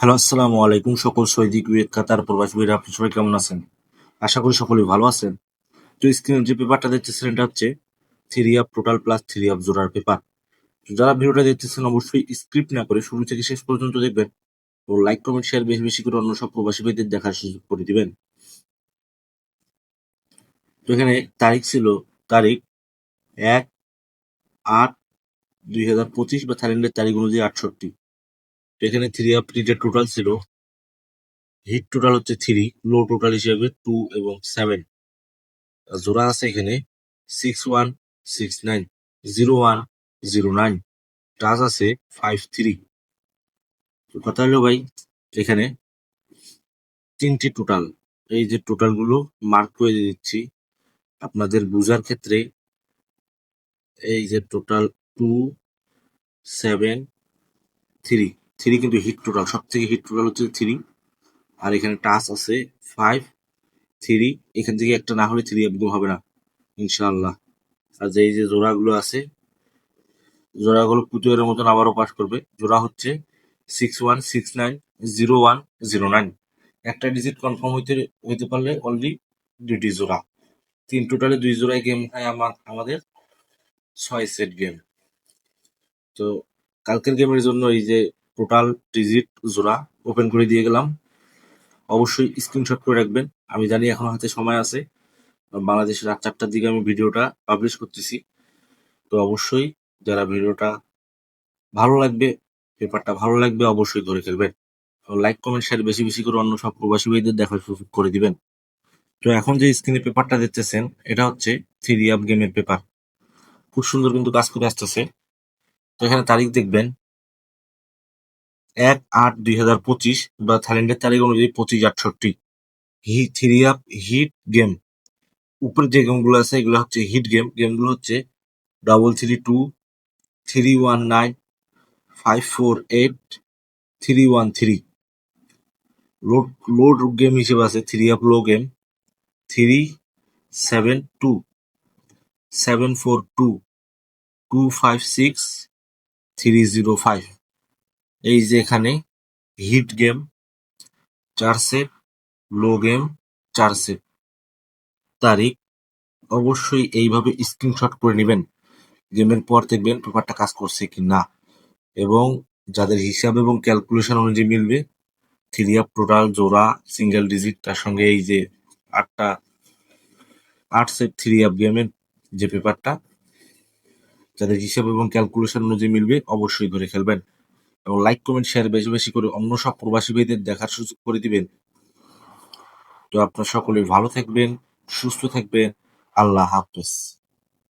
Hello, আসসালামু আলাইকুম সকল সৌদি, কুয়েত, কাতার প্রবাসী ভাইরা, আপনি সবাই কেমন আছেন? আশা করি সকলেই ভালো আছেন। তো স্ক্রিনে যে পেপারটা দেখতেছেন এটা হচ্ছে three up total plus three up জোড়ার পেপার। তো যারা ভিডিওটা দেখতেছেন অবশ্যই স্ক্রিপ্ট না করে শুরু থেকে শেষ পর্যন্ত দেখবেন ও লাইক কমেন্ট শেয়ার বেশি বেশি করে অন্য সব প্রবাসী ভাইদের দেখার সুযোগ করে দিবেন। তো এখানে তারিখ ছিল তারিখ ১/৮/২০২৫ বা থাইল্যান্ডের তারিখ অনুযায়ী ৬৮। তো এখানে থ্রি আপ প্রিন্টের টোটাল ছিল, হিট টোটাল হচ্ছে থ্রি, লো টোটাল হিসেবে টু এবং সেভেন। জোড়া আছে এখানে 6169, 0109, টাচ আছে 53। তো কথা হলো ভাই, এখানে তিনটি টোটাল, এই যে টোটাল গুলো মার্ক করে দিচ্ছি আপনাদের বুঝার ক্ষেত্রে। এই যে টোটাল 273, থ্রি কিন্তু হিট টোটাল, সব থেকে হিট টোটাল হচ্ছে থ্রি। আর এখানে টাচ আছে 53, এখান থেকে একটা না হলে থ্রি একদম হবে না ইনশাআল্লাহ। আর যে এই যে জোড়াগুলো আছে, জোড়াগুলো পুতুলের মতন আবারও পাস করবে। জোড়া হচ্ছে 6169, 0109। একটা ডিজিট কনফার্ম হইতে পারলে অনলি দুইটি জোড়া, তিন টোটালে দুই জোড়ায় গেম হয় আমাদের 6 সেট গেম। তো কালকের গেমের জন্য এই যে টোটাল ডিজিট জোড়া ওপেন করে দিয়ে গেলাম, অবশ্যই স্ক্রিনশট করে রাখবেন। আমি জানি এখন হাতে সময় আছে, বাংলাদেশের রাত 4টার দিকে আমি ভিডিওটা পাবলিশ করতেছি। তো অবশ্যই যারা ভিডিওটা ভালো লাগবে, পেপারটা ভালো লাগবে, অবশ্যই ধরে ফেলবেন। লাইক কমেন্ট শেয়ার বেশি বেশি করে অন্য সব প্রবাসী ভাইদের দেখার সুযোগ করে দিবেন। তো এখন যে স্ক্রিনে পেপারটা দেখতেছেন এটা হচ্ছে থ্রি আপ গেমের পেপার, খুব সুন্দর কিন্তু কাজ করে আসতেছে। তো এখানে তারিখ দেখবেন ১/৮/২০২৫ বা থাইল্যান্ডের তারিখ অনুযায়ী 25/৬৮। থ্রি আপ হিট গেম, উপরে যে গেমগুলো আছে এগুলো হচ্ছে হিট গেম। গেমগুলো হচ্ছে 332, 319, 548, 313। লোড লোড গেম হিসেবে আছে থ্রি আপ লো গেম 372, 742, 256, 305। এই যে এখানে হিট গেম 4 সেট, লো গেম 4 সেট। তারিখ অবশ্যই এইভাবে স্ক্রিনশট করে নেবেন, গেমের পর দেখবেন পেপারটা কাজ করছে কি না। এবং যাদের হিসাব এবং ক্যালকুলেশন অনুযায়ী মিলবে থ্রি আপ টোটাল জোড়া সিঙ্গেল ডিজিট, তার সঙ্গে এই যে 8 সেট থ্রি আপ গেমের যে পেপারটা, যাদের হিসাব এবং ক্যালকুলেশন অনুযায়ী মিলবে অবশ্যই ধরে খেলবেন। এবং লাইক কমেন্ট শেয়ার বেশি বেশি করে অন্য সব প্রবাসী ভাইদের দেখার সুযোগ করে দিবেন। তো আপনার সকলে ভালো থাকবেন, সুস্থ থাকবেন। আল্লাহ হাফেজ।